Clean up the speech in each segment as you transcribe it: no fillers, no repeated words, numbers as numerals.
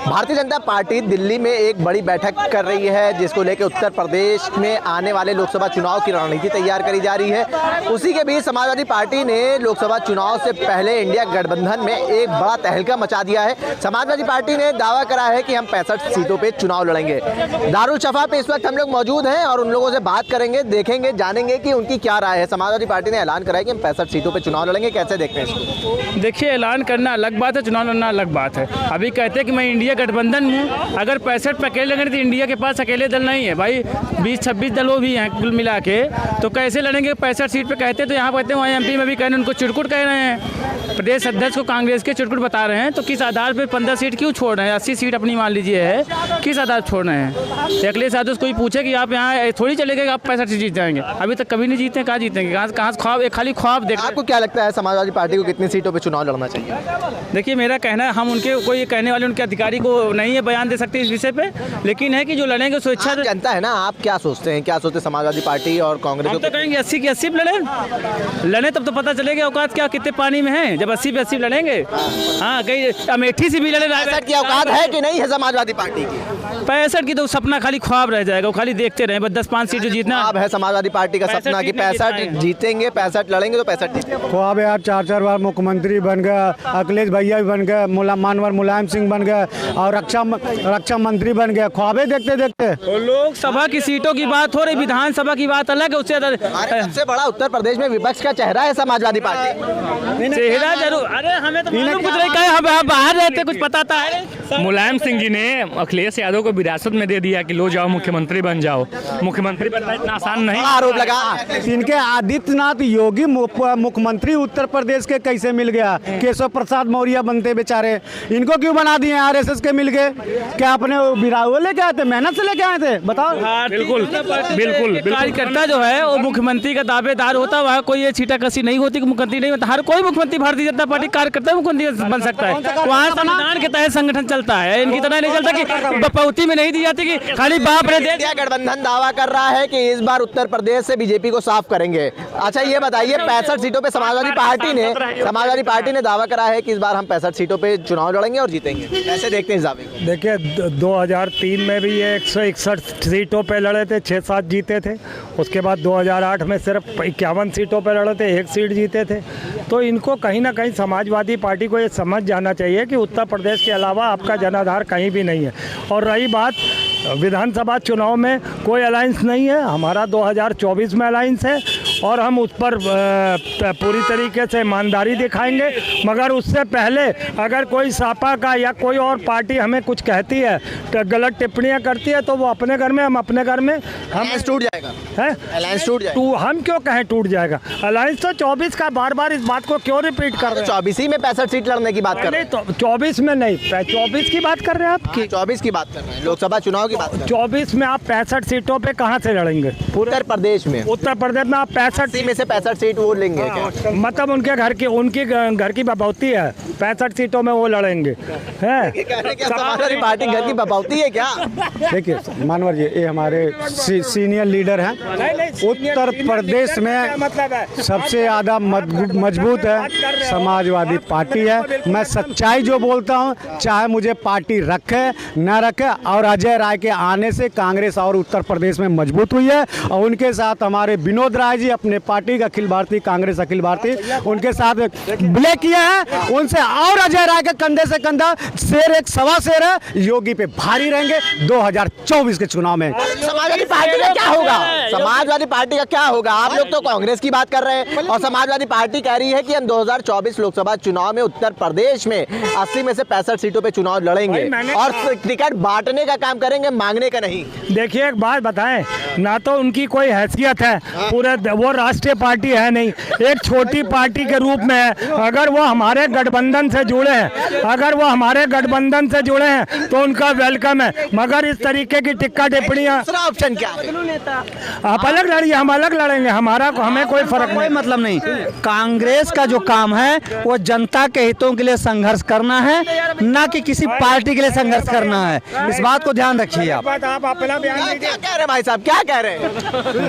Bharatiya Janata party Delhi में एक बड़ी बैठक कर रही है, जिसको लेकर उत्तर प्रदेश में आने वाले लोकसभा चुनाव की रणनीति तैयार करी जा रही है। उसी के बीच समाजवादी पार्टी ने लोकसभा चुनाव से पहले इंडिया गठबंधन में एक बड़ा तहलका मचा दिया है। समाजवादी पार्टी ने दावा करा है कि हम 65 सीटों पे चुनाव लड़ेंगे। दारुल शफा पे इस वक्त हम लोग मौजूद हैं और उन लोगों से बात करेंगे, देखेंगे, जानेंगे कि उनकी क्या राय है। समाजवादी पार्टी ने ऐलान करा है कि हम 65 सीटों पे चुनाव लड़ेंगे। कैसे देखते हैं इसको? देखिए, ऐलान करना अलग बात है, चुनाव लड़ना अलग बात है। अभी कहते हैं कि मैं इंडिया गठबंधन हूँ, अगर 65 पे अकेले लड़ेंगे तो इंडिया के पास अकेले दल नहीं है भाई, 20-26 दलों भी हैं कुल मिला के, तो कैसे लड़ेंगे? 65 सीट पे कहते तो यहाँ कहते हैं, वहाँ MP में भी कह रहे हैं, उनको चिरकुट कह रहे हैं, प्रदेश अध्यक्ष को कांग्रेस के चिरकुट बता रहे हैं। तो किस आधार पर 15 सीट क्यों छोड़ रहे हैं? 80 सीट अपनी मान लीजिए है, किस आधार छोड़ रहे हैं? अगले साथ कोई पूछे कि आप यहाँ थोड़ी चलेगा, आप 65 सीट जीत जाएंगे। अभी तक कभी नहीं जीते, कहाँ जीतेंगे? कहाँ ख्वाब, एक खाली ख्वाब देख। आपको क्या लगता है समाजवादी पार्टी को कितनी सीटों पे चुनाव लड़ना चाहिए? देखिए, मेरा कहना है, हम उनके कोई कहने वाले उनके अधिकारी को नहीं है बयान दे सकते इस विषय पे, लेकिन है कि जो लड़ेंगे स्वेच्छा जनता है ना। आप क्या सोचते हैं, क्या सोचते समाजवादी पार्टी और कांग्रेस? हम तो कहेंगे 80 की 80 लड़े तब तो पता चलेगा औकात क्या कितने पानी में है, जब 80 पे 80 लड़ेंगे। हाँ, कहीं अमेठी से भी लड़े। 65 की औकात है कि नहीं है समाजवादी पार्टी की? 65 की तो सपना खाली ख्वाब रह जाएगा, वो खाली देखते रहे, बस 10-5 सीट जो जीतना अब है समाजवादी पार्टी का सपना कि 65 जीतेंगे, 65 लड़ेंगे तो 65 जीतेंगे। ख्वाब यार, 4 बार मुख्यमंत्री बन गया, अखिलेश भैया भी बन गए, मानवर मुलायम सिंह बन गए और रक्षा मंत्री बन गए। ख्वाबे देखते देखते लोकसभा की सीटों की बात हो रही, विधानसभा की बात अलग है। उससे सबसे बड़ा उत्तर प्रदेश में विपक्ष का चेहरा है समाजवादी पार्टी। चेहरा जरूर, अरे हमें तो कुछ नहीं कहे, हम बाहर रहते, कुछ पता था। मुलायम सिंह जी ने अखिलेश यादव को विरासत में दे दिया कि लो जाओ मुख्यमंत्री बन जाओ। मुख्यमंत्री बनना इतना आसान नहीं। आरोप लगा इनके आदित्यनाथ योगी मुख्यमंत्री उत्तर प्रदेश के कैसे मिल गया? केशव प्रसाद मौर्य बनते बेचारे, इनको क्यों बना दिए? RSS के मिल गए क्या? अपने बिराओ लेके आए थे, मेहनत से लेके आए थे, बताओ। बिल्कुल बिल्कुल। कार्यकर्ता जो है वो मुख्यमंत्री का दावेदार होता, वहाँ कोई ये छीटा कसी नहीं होती कि मुख्यमंत्री नहीं होता। हर कोई मुख्यमंत्री भारतीय जनता पार्टी कार्यकर्ता मुख्यमंत्री बन सकता है। वहाँ संविधान के तहत संगठन चलता है, इनकी तरह नहीं चलता कि बपौती में नहीं दी जाती कि खाली बाप रे दे। इंडिया गठबंधन दावा कर रहा है कि इस बार उत्तर प्रदेश से बीजेपी को साफ करेंगे। अच्छा, ये बताइए, 65 सीटों पे समाजवादी पार्टी ने दावा करा है कि इस बार हम 65 सीटों पे चुनाव लड़ेंगे और जीतेंगे। कैसे देखते हैं इस दावे को? देखिए, 2003 में भी ये 161 सीटों पे लड़े थे, 6-7 जीते थे। उसके बाद 2008 में सिर्फ 51 सीटों पे लड़े थे, 1 सीट जीते थे। तो इनको कहीं ना कहीं समाजवादी पार्टी को ये समझ जाना चाहिए कि उत्तर प्रदेश के अलावा आपका जनाधार कहीं भी नहीं है। और रही बात विधानसभा चुनाव में, कोई अलायंस नहीं है हमारा, 2024 में अलायंस है और हम उस पर पूरी तरीके से ईमानदारी दिखाएंगे। मगर उससे पहले अगर कोई सपा का या कोई और पार्टी हमें कुछ कहती है, तो गलत टिप्पणियां करती है, तो वो अपने घर में, हम अपने घर में, हम टूट जाएगा है, अलायंस टूट जाएगा। हम क्यों कहें टूट जाएगा? अलायंस तो 24 का, बार बार इस बात को क्यों रिपीट कर रहे हैं? 24 ही में 65 सीट लड़ने की बात कर रहे हैं। तो 24 में नहीं, 24 की बात कर रहे हैं आप? 24 की बात कर रहे हैं, लोकसभा चुनाव की बात कर रहे हैं। 24 में आप 65 सीटों पे कहाँ से लड़ेंगे? उत्तर प्रदेश में में आप 65 में से 65 सीट वो लेंगे क्या? मतलब उनके घर की बपौती है, 65 सीटों में वो लड़ेंगे हैं? समाजवादी पार्टी घर की बपौती है क्या? देखिए मानवर जी, ये हमारे सीनियर लीडर हैं। उत्तर प्रदेश में सबसे ज़्यादा मजबूत है समाजवादी पार्टी है। मैं सच्चाई जो बोलता हूँ, चाहे मुझे पार्टी रखे न रखे, और अजय राय के आने से कांग्रेस और उत्तर प्रदेश में मजबूत हुई है। और उनके साथ हमारे विनोद राय जी, अपने पार्टी का अखिल भारतीय कांग्रेस, अखिल भारतीय, उनके साथ विलय किया है। उनसे और अजय राय के कंधे से कंधा, शेर एक सवा शेर है, योगी पे भारी रहेंगे 2024 के चुनाव में। समाजवादी पार्टी का क्या होगा? समाजवादी पार्टी का क्या होगा? आप लोग तो कांग्रेस की बात कर रहे हैं और समाजवादी पार्टी कह रही है कि हम 2024 लोकसभा चुनाव में उत्तर प्रदेश में 80 में से 65 सीटों पे चुनाव लड़ेंगे और टिकट बांटने का काम करेंगे, मांगने का नहीं। देखिए, एक बात बताएं, ना तो उनकी कोई हैसियत है, पूरे वो राष्ट्रीय पार्टी है नहीं, एक छोटी पार्टी के रूप में है। अगर वो हमारे गठबंधन से जुड़े हैं तो उनका वेलकम है। मगर इस तरीके की टिक्का टिप्पणियां, दूसरा ऑप्शन क्या है? आप अलग लड़िए, हम अलग लड़ेंगे, हमें कोई फर्क कोई मतलब नहीं। कांग्रेस का जो काम है वो जनता के हितों के लिए संघर्ष करना है, ना कि किसी पार्टी के लिए संघर्ष करना है। इस बात को ध्यान रखिए आप। आप अपना बयान क्या कह रहे हैं भाई साहब, क्या कह रहे हैं?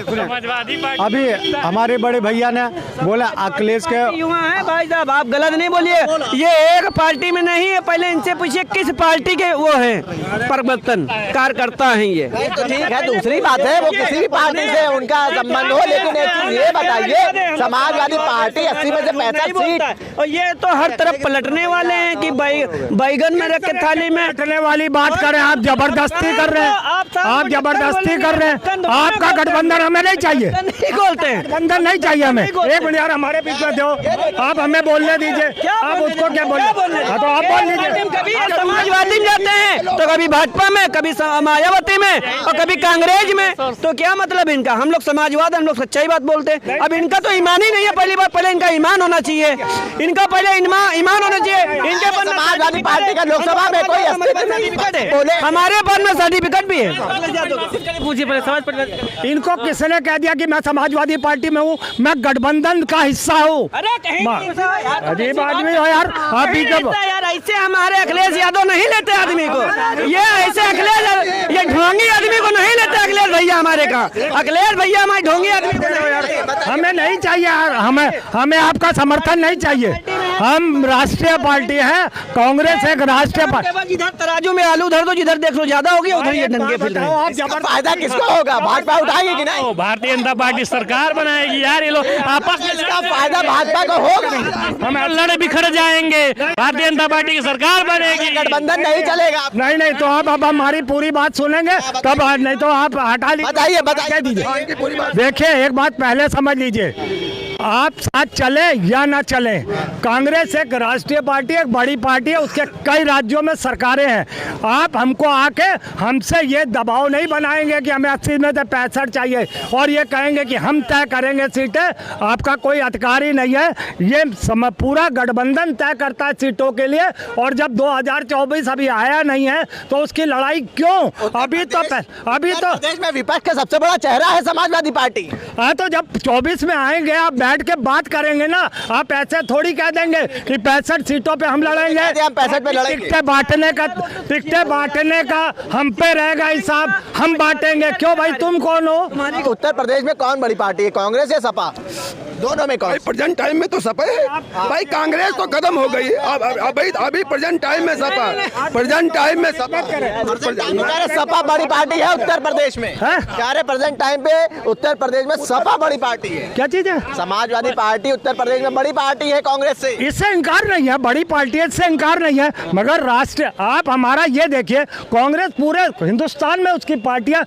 समाजवादी पार्टी अभी हमारे बड़े भैया ने बोला अखिलेश के युवा है भाई साहब, आप गलत नहीं बोलिए। ये एक पार्टी में नहीं है, पहले इनसे पूछिए किस पार्टी के वो हैं परिवर्तन कार्यकर्ता हैं ये। तो ठीक है, दूसरी बात है वो किसी भी पार्टी से उनका संबंध हो, लेकिन एक चीज ये बताइए, समाजवादी पार्टी 80 में से 65 सीट, और ये तो हर तरफ पलटने वाले हैं कि बैगन में रख के थाली में बैठने वाली बात करें। आप जबरदस्ती कर रहे हैं, आप जबरदस्ती कर रहे हैं। आपका गठबंधन हमें नहीं चाहिए, नहीं बोलते हैं, गठबंधन नहीं चाहिए हमें। एक मिनट यार, हमारे बीच में दो, आप हमें बोलने दीजिए। आप उसको क्या बोल रहे हैं? तो आप बोल लीजिए। कभी समाजवादी में जाते हैं तो कभी भाजपा में, कभी मायावती में और कभी कांग्रेस में, तो क्या मतलब इनका? हम लोग समाजवाद, हम लोग सच्चाई बात बोलते हैं। अब इनका तो ईमान ही नहीं है। पहली बात, पहले इनका ईमान होना चाहिए, इनका पहले ईमान होना चाहिए। इनके पास समाजवादी पार्टी का लोकसभा में कोई अस्तित्व नहीं बोले। हमारे पास में सर्टिफिकेट भी है। पूछिए पहले समाज इनको किसने कह दिया कि मैं समाजवादी पार्टी में हूँ? मैं गठबंधन का हिस्सा हूँ। अजीब आदमी हो यार आप ही। यार ऐसे हमारे अखिलेश यादव नहीं लेते आदमी को, ये ऐसे अखिलेश, ये ढोंगी आदमी को नहीं लेते अखिलेश भैया हमारे का। अखिलेश भैया हमारे ढोंगी आदमी को नहीं। हमें नहीं चाहिए यार, हमें आपका समर्थन नहीं चाहिए। हम राष्ट्रीय पार्टी है, कांग्रेस एक राष्ट्रीय पार्टी। जिधर तराजू में आलू धर दो, जिधर देख लो ज्यादा हो गया उधर ये नंगे फिर रहे हैं। इसका फायदा किसको होगा? भाजपा उठाएगी कि नहीं? भारतीय जनता पार्टी सरकार बनाएगी यार, ये लोग आपस में इसका फायदा भाजपा को होगा। हम लड़ बिखर जाएंगे, भारतीय जनता पार्टी की सरकार बनेगी, गठबंधन नहीं चलेगा। नहीं तो आप अब हमारी पूरी बात सुनेंगे तब, नहीं तो आप हटा लीजिए। बताइए दीजिए। देखिए एक बात पहले समझ लीजिए, आप साथ चले या ना चले, कांग्रेस एक राष्ट्रीय पार्टी, एक बड़ी पार्टी है, उसके कई राज्यों में सरकारें हैं। आप हमको आके हमसे ये दबाव नहीं बनाएंगे कि हमें 80 में से 65 चाहिए और ये कहेंगे कि हम तय करेंगे सीटें। आपका कोई अधिकार ही नहीं है। ये पूरा गठबंधन तय करता है सीटों के लिए, और जब 2024 अभी आया नहीं है तो उसकी लड़ाई क्यों? अभी तो देश में विपक्ष का सबसे बड़ा चेहरा है समाजवादी पार्टी। हाँ, तो जब 24 में आएंगे आप बैठ के बात करेंगे ना। आप ऐसे थोड़ी कह देंगे कि 65 सीटों पे हम लड़ेंगे, हम 65 पे लड़ेंगे। टिकटें बांटने का हम पे रहेगा हिसाब, हम बांटेंगे। क्यों भाई, तुम कौन हो? उत्तर प्रदेश में कौन बड़ी पार्टी है, कांग्रेस या सपा? दोनों में कौन? प्रेजेंट टाइम में तो सपा है भाई, कांग्रेस तो खत्म हो गई। अभी प्रेजेंट टाइम में सपा, प्रेजेंट टाइम में सपा। सपा बड़ी पार्टी है उत्तर प्रदेश में। क्या रे, प्रेजेंट टाइम पे उत्तर प्रदेश में सपा बड़ी पार्टी है। क्या चीज है? समाजवादी पार्टी उत्तर प्रदेश में बड़ी पार्टी है कांग्रेस से। इससे इनकार नहीं है, बड़ी पार्टी है, इससे इनकार नहीं है। मगर राष्ट्र, आप हमारा ये देखिए, कांग्रेस पूरे हिंदुस्तान में उसकी पार्टियां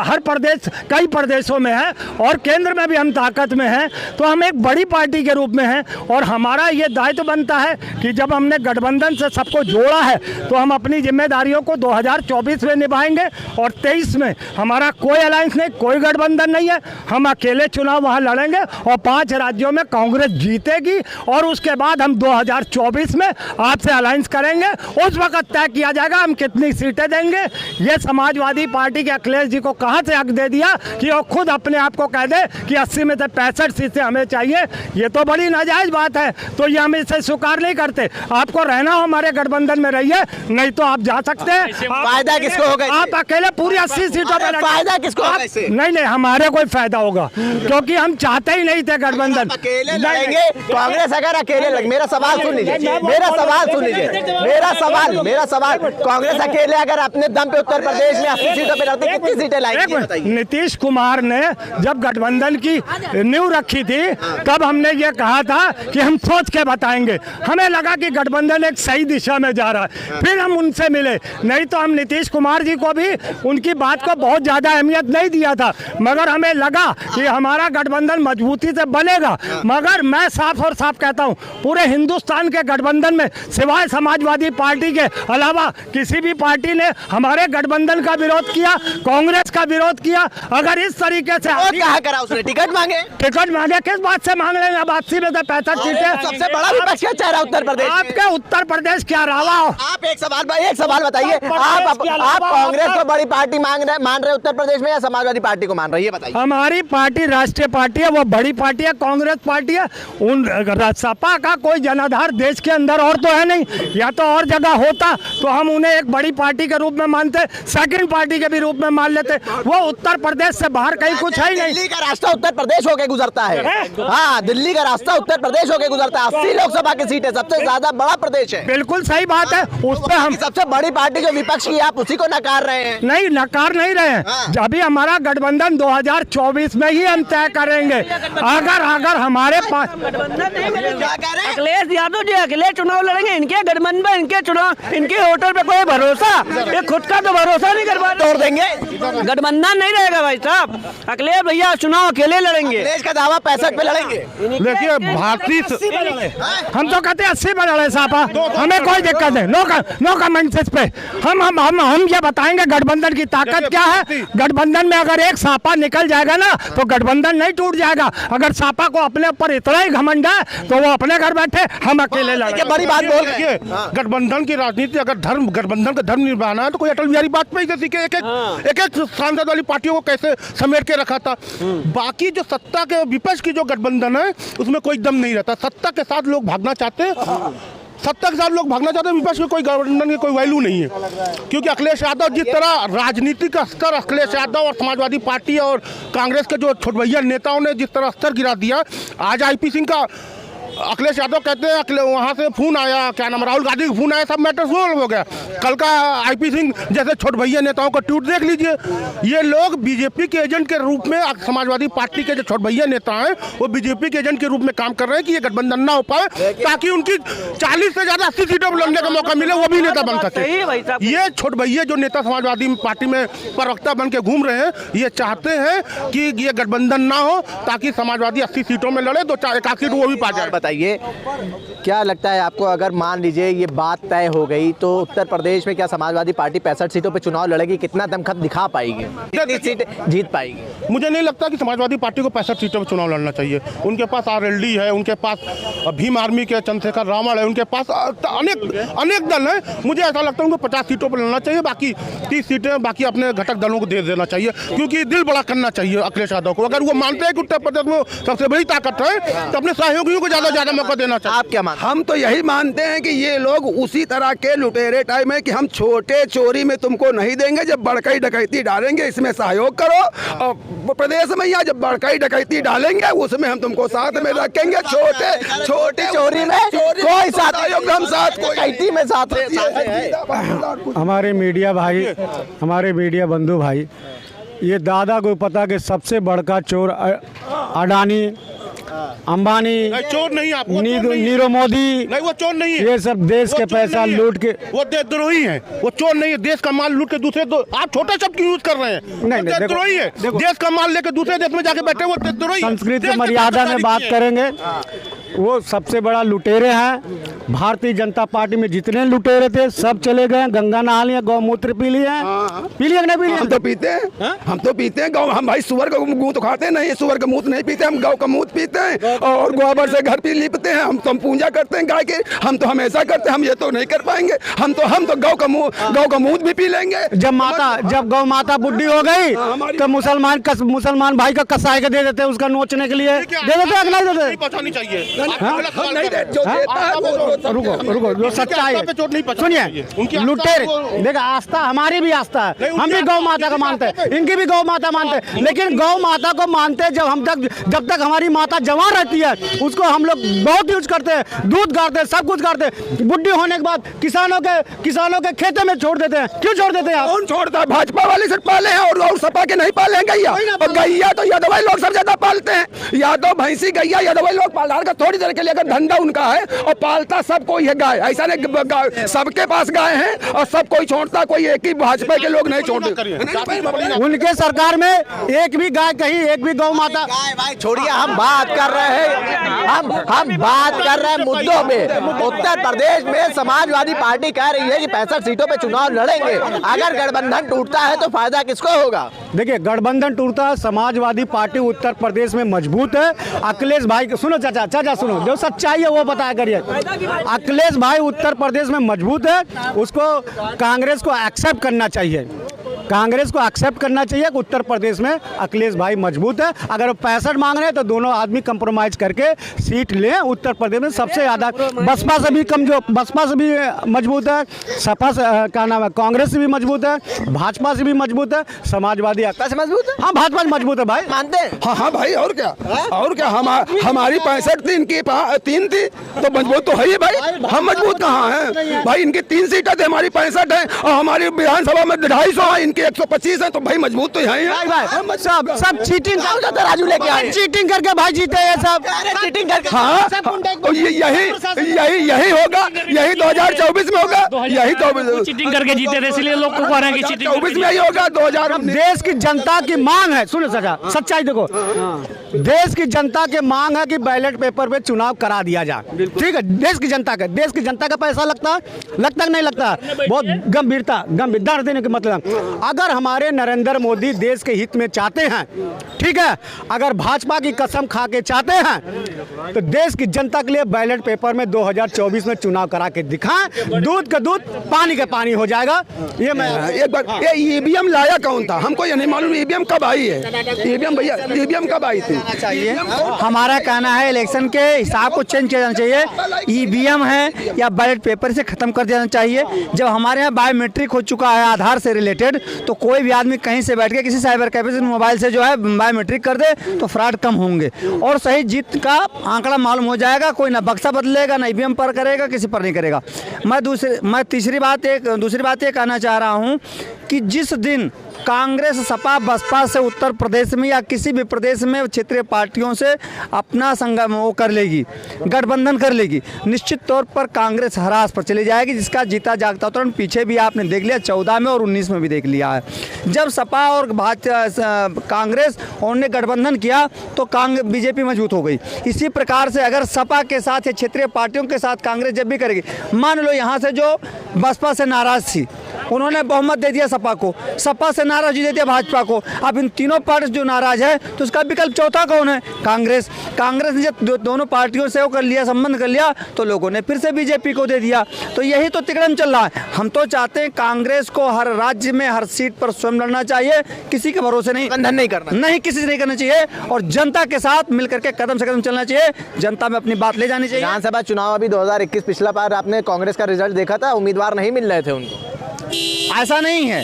हर प्रदेश, कई प्रदेशों में है, और केंद्र में भी हम ताकत में हैं। तो हम एक बड़ी पार्टी के रूप में हैं, और हमारा ये दायित्व बनता है कि जब हमने गठबंधन से सबको जोड़ा है तो हम अपनी जिम्मेदारियों को 2024 में निभाएंगे। और 23 में हमारा कोई अलायंस नहीं, कोई गठबंधन नहीं है। हम अकेले चुनाव वहाँ लड़ेंगे और 5 राज्यों में कांग्रेस जीतेगी, और उसके बाद हम 2024 में आपसे अलायंस करेंगे। उस वक्त तय किया जाएगा हम कितनी सीटें देंगे। ये समाजवादी पार्टी के अखिलेश जी को कहाँ से हक दे दिया कि वो खुद अपने आप को कह दे कि 80 में से 65 सीटें हमें चाहिए? ये तो बड़ी नाजायज बात है। तो ये हम इसे स्वीकार नहीं करते। आपको रहना हो हमारे गठबंधन में रहिए, नहीं तो आप जा सकते हैं। फायदा किसको होगा? आप अकेले पूरी 80 सीटों पर फायदा किसको होगा इससे? नहीं, हमारे कोई फायदा होगा, क्योंकि हम चाहते ही नहीं थे गठबंधन। अकेले लड़ेंगे कांग्रेस, अगर अकेले लगे, मेरा सवाल सुन लीजिए, मेरा सवाल कांग्रेस अकेले अगर अपने दम पे उत्तर प्रदेश में 80 सीटों पे लड़ती, कितनी सीटें लाएगी? नीतीश कुमार ने जब गठबंधन की नींव रखी थी तब हमने ये कहा था कि हम सोच के बताएंगे। हमें लगा कि गठबंधन एक सही दिशा में जा रहा है, फिर हम उनसे मिले। नहीं तो हम नीतीश कुमार जी को भी उनकी बात को बहुत ज्यादा अहमियत नहीं दिया था, मगर हमें लगा कि हमारा गठबंधन मजबूती से बनेगा। मगर मैं साफ और साफ कहता हूँ, पूरे हिंदुस्तान के गठबंधन में सिवाय समाजवादी पार्टी के अलावा किसी भी पार्टी ने हमारे गठबंधन का विरोध किया, कांग्रेस का विरोध किया। अगर इस तरीके से क्या करा उसने? टिकट मांगे किस बात से मांग लेंगे? अब 80 में से 65 सीटें। सबसे बड़ा विपक्ष क्या चेहरा उत्तर प्रदेश में? आपके उत्तर प्रदेश क्या रहा? आप एक सवाल बताइए, आप कांग्रेस को बड़ी पार्टी मान रहे उत्तर प्रदेश में या समाजवादी पार्टी को मान रहे हैं, ये बताइए। हमारी पार्टी राष्ट्रीय पार्टी है, वो बड़ी पार्टी है, कांग्रेस पार्टी है। उन सपा का कोई जनाधार देश के अंदर और तो है नहीं, या तो और जगह होता तो हम उन्हें एक बड़ी पार्टी के रूप में मानते, सेकंड पार्टी के भी रूप में मान लेते। वो उत्तर प्रदेश से बाहर कहीं कुछ है ही नहीं। दिल्ली का रास्ता उत्तर प्रदेश होके गुजरता है। हाँ, दिल्ली का रास्ता उत्तर प्रदेश होके गुजरता है। 80 लोकसभा की सीट है, सबसे ज्यादा बड़ा प्रदेश है। बिल्कुल सही बात है, उस पर हम सबसे बड़ी पार्टी जो विपक्ष की, आप उसी को नकार रहे हैं। नहीं, नकार नहीं रहे हैं। अभी हमारा गठबंधन 2024 में ही हम तय करेंगे। अगर हमारे पास अखिलेश यादव जी अकेले चुनाव लड़ेंगे, इनके गठबंधन, इनके चुनाव, इनके होटल पे कोई भरोसा, ये खुद का तो भरोसा नहीं कर पा, तोड़ देंगे। गठबंधन नहीं रहेगा भाई साहब। अखिलेश भैया चुनाव अकेले लड़ेंगे। देश का दावा 65 पे लड़ेंगे। देखिए भारतीय, हम तो कहते हैं 80 पे लड़े सापा, हमें कोई दिक्कत है। नो कमेंट्स इस पे। हम ये बताएंगे गठबंधन की ताकत क्या है। गठबंधन में अगर एक सापा निकल जाएगा ना तो गठबंधन नहीं टूट जाएगा। अगर सापा को अपने ऊपर इतना ही घमंड है तो वो अपने घर बैठे, हम अकेले लड़ेंगे। बड़ी बात बोल के गठबंधन की राजनीति, अगर धर्म गठबंधन का धर्म निभाना है तो कोई अटल बिहारी वाजपेयी से सीखे। एक सांसद वाली पार्टियों को कैसे समेट के रखा था। बाकी जो सत्ता के विपक्ष की जो गठबंधन है उसमें कोई दम नहीं रहता। सत्ता के साथ लोग भागना चाहते हैं, सत्ता के साथ लोग भागना चाहते हैं, विपक्ष में कोई गठबंधन की कोई वैल्यू नहीं है। क्योंकि अखिलेश यादव जिस तरह राजनीतिक स्तर अखिलेश यादव और समाजवादी पार्टी और कांग्रेस के जो छोट भैया नेताओं ने जिस तरह स्तर गिरा दिया। आज आईपी सिंह का अखिलेश यादव कहते हैं वहाँ से फोन आया, क्या नाम, राहुल गांधी का फोन आया, सब मैटर सोल्व हो गया। कल का आईपी सिंह जैसे छोट भैया नेताओं का ट्वीट देख लीजिए। ये लोग बीजेपी के एजेंट के रूप में, समाजवादी पार्टी के जो छोट भैया नेता हैं वो बीजेपी के एजेंट के रूप में काम कर रहे हैं कि ये गठबंधन ना हो पाए, ताकि उनकी 40 से ज्यादा 80 सीटों पर लड़ने का मौका मिले, वो भी नेता बन सके। ये छोट भैया जो नेता समाजवादी पार्टी में प्रवक्ता बन के घूम रहे हैं, ये चाहते हैं कि ये गठबंधन ना हो ताकि समाजवादी 80 सीटों में लड़े, तो एक आध सीट वो भी पा जाए। बताइए, क्या लगता है आपको, अगर मान लीजिए ये बात तय हो गई तो उत्तर प्रदेश में क्या समाजवादी पार्टी 65 सीटों पे चुनाव लड़ेगी? कितना दमखम दिखा पाएगी, कितनी सीट जीत पाएगी? मुझे नहीं लगता कि समाजवादी पार्टी को 65 सीटों पर चुनाव लड़ना चाहिए। उनके पास आरएलडी है, उनके पास भीम आर्मी के चंद्रशेखर रावण है, उनके पास अनेक दल है। मुझे ऐसा लगता है उनको 50 सीटों पर लड़ना चाहिए, बाकी 30 सीटें बाकी अपने घटक दलों को दे देना चाहिए। क्योंकि दिल बड़ा करना चाहिए अखिलेश यादव को। अगर वो मानते हैं कि उत्तर प्रदेश में सबसे बड़ी ताकत है तो अपने सहयोगियों को ज्यादा मौका देना चाहिए। आप क्या मानते हैं? हम तो यही मानते हैं कि ये लोग उसी तरह के लुटेरे टाइम है कि हम छोटे चोरी में तुमको नहीं देंगे, जब बड़कई डकैती डालेंगे इसमें सहयोग करो। और प्रदेश में यहाँ जब बड़कई डकैती डालेंगे उसमें हम तुमको साथ में रखेंगे। छोटे चोरी में कोई सहयोग, हम साथ डकैती में साथ हैं। हमारे मीडिया भाई, हमारे मीडिया बंधु भाई, ये दादा को पता कि सबसे बड़का चोर अडानी, अंबानी, चोर नहीं, आप नीरव मोदी, नहीं, वो चोर नहीं है। ये सब देश के पैसा लूट के, वो देशद्रोही है। वो चोर नहीं है, देश का माल लूट के दूसरे आप छोटा शब्द क्यों यूज कर रहे हैं? नहीं, देशद्रोही है। देश का माल लेके दूसरे देश में जाके बैठे, वो देशद्रोही। संस्कृत की मर्यादा में बात करेंगे, वो सबसे बड़ा लुटेरे हैं। भारतीय जनता पार्टी में जितने लुटेरे थे सब चले गए, गंगा नहा लिए, गौमूत्र पी लिए, पी लिए नहीं पी लिए? हम तो पीते हैं, हम तो पीते हैं गौ। हम भाई सुअर का मूत खाते नहीं, सुअर का मूत नहीं पीते, हम गौ का मूत पीते हैं और गोबर से घर भी लिपते हैं। हम तो पूजा करते हैं गाय के, हम तो हमेशा करते हैं। हम ये तो नहीं कर पाएंगे, हम तो गौ का मूत भी पी लेंगे। जब गौ माता बुढ़ी हो गई तो मुसलमान भाई का कसाई के दे देते, उसका नोचने के लिए दे देते, अगला देते। पहुंचानी चाहिए। रुको, जो सच्चाई सुनिए, लुटेरे देखा, आस्था हमारी भी आस्था है, हम भी गौ माता को मानते हैं, इनकी भी गौ माता मानते हैं। लेकिन गौ माता को मानते हैं जब तक हमारी माता जवान रहती है, उसको हम लोग बहुत यूज करते हैं, दूध गाड़ते हैं, सब कुछ गाड़ते हैं। बुढ़ी होने के बाद किसानों के खेतों में छोड़ देते हैं। क्यों छोड़ देते हैं? कौन छोड़ता है? भाजपा वाले से पाले हैं और सपा के नहीं पाले हैं गैया। और गैया तो यादव लोग सब ज्यादा पालते हैं। यादव भैंसी गैया यादव लोग पाल, थोड़ी देर के लिए अगर धंधा उनका है, और पालता सब कोई है गाय। ऐसा नहीं सबके पास गाय है और सब कोई छोड़ता, कोई एक ही भाजपा के लोग नहीं छोड़ते। उनके सरकार में एक भी गाय कहीं, एक भी गौ माता। भाई छोड़िए, हम बात कर रहे हैं, हम बात कर रहे हैं मुद्दों पे। उत्तर प्रदेश में समाजवादी पार्टी कह रही है कि 65 सीटों पे चुनाव लड़ेंगे। अगर गठबंधन टूटता है तो फायदा किसको होगा? देखिए गठबंधन टूटता है, समाजवादी पार्टी उत्तर प्रदेश में मजबूत है। अखिलेश भाई सुनो चाचा सुनो, जो सच्चाई है वो बताया करिए। अखिलेश भाई उत्तर प्रदेश में मजबूत है, उसको कांग्रेस को एक्सेप्ट करना चाहिए। कांग्रेस को एक्सेप्ट करना चाहिए कि उत्तर प्रदेश में अखिलेश भाई मजबूत है। अगर वो 65 मांग रहे हैं तो दोनों आदमी कंप्रोमाइज करके सीट लें। उत्तर प्रदेश में सबसे ज़्यादा बसपा से भी कमजोर, बसपा से भी मजबूत है, सपा से क्या नाम है, कांग्रेस से भी मजबूत है, भाजपा से भी मजबूत है, समाजवादी से मजबूत है। हाँ भाजपा से मजबूत है भाई, मानते हैं। हाँ भाई, और क्या हमारी 65 थी, इनकी 3 थी, तो मजबूत तो है ही भाई। हम मजबूत कहाँ हैं भाई? इनकी 3 सीटें थे, हमारी 65 है, और हमारी विधानसभा में 250 है, इनकी 125 है, तो भाई मजबूत तो यही है भाई। सब चीटिंग राजू लेके आए, चीटिंग करके भाई जीते हैं सब, चीटिंग करके। हाँ, यही होगा, यही 2024 में होगा, यही 24 चीटिंग करके जीते थे, इसलिए लोग को कह रहे हैं कि चीटिंग 24 में ही होगा। 2019 देश की जनता की मांग है, सुनो सच्चाई देखो, देश की जनता की मांग है कि बैलेट पेपर पे चुनाव करा दिया जाए। ठीक है, देश की जनता का पैसा लगता कि नहीं लगता? बहुत गंभीरता देने का मतलब, अगर हमारे नरेंद्र मोदी देश के हित में चाहते हैं, ठीक है, अगर भाजपा की कसम खा के चाहते हैं तो देश की जनता के लिए बैलेट पेपर में 2024 में चुनाव करा के दिखाएं। दूध का दूध, पानी का पानी हो जाएगा। ये मैं एक बार, ये ईवीएम लाया कौन था? हमको ये नहीं मालूम ईवीएम कब आई है। ईवीएम भैया, ईवीएम कब आई थी? चाहिए हमारा कहना है इलेक्शन के हिसाब को चेंज किया जाना चाहिए। ईवीएम है या बैलेट पेपर से खत्म कर देना चाहिए। जब हमारे यहाँ बायोमेट्रिक हो चुका है आधार से रिलेटेड, तो कोई भी आदमी कहीं से बैठ के किसी साइबर कैफे से मोबाइल से जो है बायोमेट्रिक कर दे तो फ्रॉड कम होंगे और सही जीत का आंकड़ा मालूम हो जाएगा। कोई ना बक्सा बदलेगा, ना ईवीएम पर करेगा, किसी पर नहीं करेगा। मैं दूसरी बात ये कहना चाह रहा हूँ कि जिस दिन कांग्रेस सपा बसपा से उत्तर प्रदेश में या किसी भी प्रदेश में क्षेत्रीय पार्टियों से अपना संगम वो कर लेगी, गठबंधन कर लेगी, निश्चित तौर पर कांग्रेस हरास पर चली जाएगी, जिसका जीता जागता उदाहरण पीछे भी आपने देख लिया, 14 में और 19 में भी देख लिया है। जब सपा और कांग्रेस उन्होंने गठबंधन किया तो बीजेपी मजबूत हो गई। इसी प्रकार से अगर सपा के साथ या क्षेत्रीय पार्टियों के साथ कांग्रेस जब भी करेगी, मान लो यहाँ से जो बसपा से नाराज थी उन्होंने बहुमत दे दिया सपा को, सपा से नाराज दे दिया भाजपा को, अब इन तीनों पार्टी जो नाराज है तो उसका विकल्प चौथा कौन है? कांग्रेस ने जब दोनों पार्टियों से वो कर लिया, संबंध कर लिया, तो लोगों ने फिर से बीजेपी को दे दिया। तो यही तो तिकड़म चल रहा है। हम तो चाहते हैं कांग्रेस को हर राज्य में हर सीट पर स्वयं लड़ना चाहिए, किसी के भरोसे नहीं, बंधन नहीं करना, नहीं किसी से नहीं करना चाहिए, और जनता के साथ मिलकर के कदम से कदम चलना चाहिए, जनता में अपनी बात ले जानी चाहिए। विधानसभा चुनाव अभी 2021 पिछला बार आपने कांग्रेस का रिजल्ट देखा था, उम्मीदवार नहीं मिल रहे थे उनको। ऐसा नहीं है,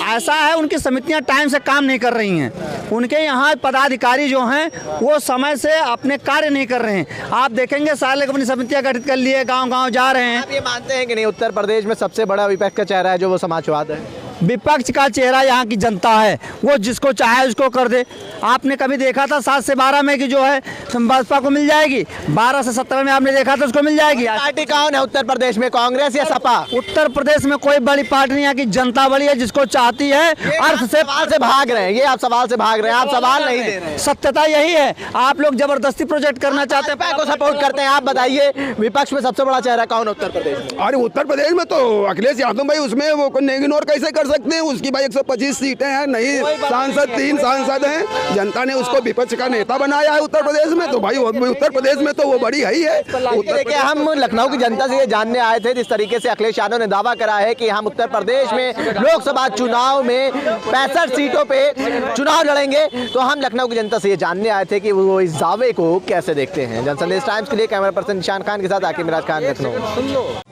ऐसा है उनकी समितियां टाइम से काम नहीं कर रही हैं। उनके यहाँ पदाधिकारी जो हैं वो समय से अपने कार्य नहीं कर रहे हैं। आप देखेंगे साल अपनी समितियां गठित कर लिए, गांव-गांव जा रहे हैं। आप ये मानते हैं कि नहीं उत्तर प्रदेश में सबसे बड़ा विपक्ष का चेहरा है जो वो समाजवाद है? विपक्ष का चेहरा यहाँ की जनता है, वो जिसको चाहे उसको कर दे। आपने कभी देखा था 7 से 12 में कि जो है बसपा को मिल जाएगी, 12 से 17 में आपने देखा था उसको मिल जाएगी। पार्टी कौन है उत्तर प्रदेश में, कांग्रेस या सपा? उत्तर प्रदेश में कोई बड़ी पार्टी नहीं, यहाँ की जनता बड़ी है, जिसको चाहती है। अर्थ से सवाल से भाग रहे हैं, ये आप सवाल से भाग रहे हैं, आप सवाल नहीं दे रहे हैं। सत्यता यही है, आप लोग जबरदस्ती प्रोजेक्ट करना चाहते हैं, को सपोर्ट करते हैं। आप बताइए विपक्ष में सबसे बड़ा चेहरा कौन है उत्तर प्रदेश में? अरे उत्तर प्रदेश में तो अखिलेश यादव भाई, उसमें वो इग्नोर कैसे कर सकते हैं? उसकी भाई 125 सीटें हैं, नहीं सांसद 3 सांसद हैं, जनता ने उसको विपक्ष का नेता बनाया है उत्तर प्रदेश में, तो भाई उत्तर प्रदेश में तो वो बड़ी है ही है। देखिए हम लखनऊ की जनता से ये जानने आए थे, जिस तरीके से अखिलेश यादव ने दावा करा है कि हम उत्तर प्रदेश में लोकसभा चुनाव में 65 सीटों पे चुनाव लड़ेंगे, तो हम लखनऊ की जनता से ये जानने आए थे कि वो इस दावे को कैसे देखते हैं। जनसंदेश टाइम्स के लिए कैमरा पर्सन निशान खान के साथ आकिब मिराज खान, लखनऊ।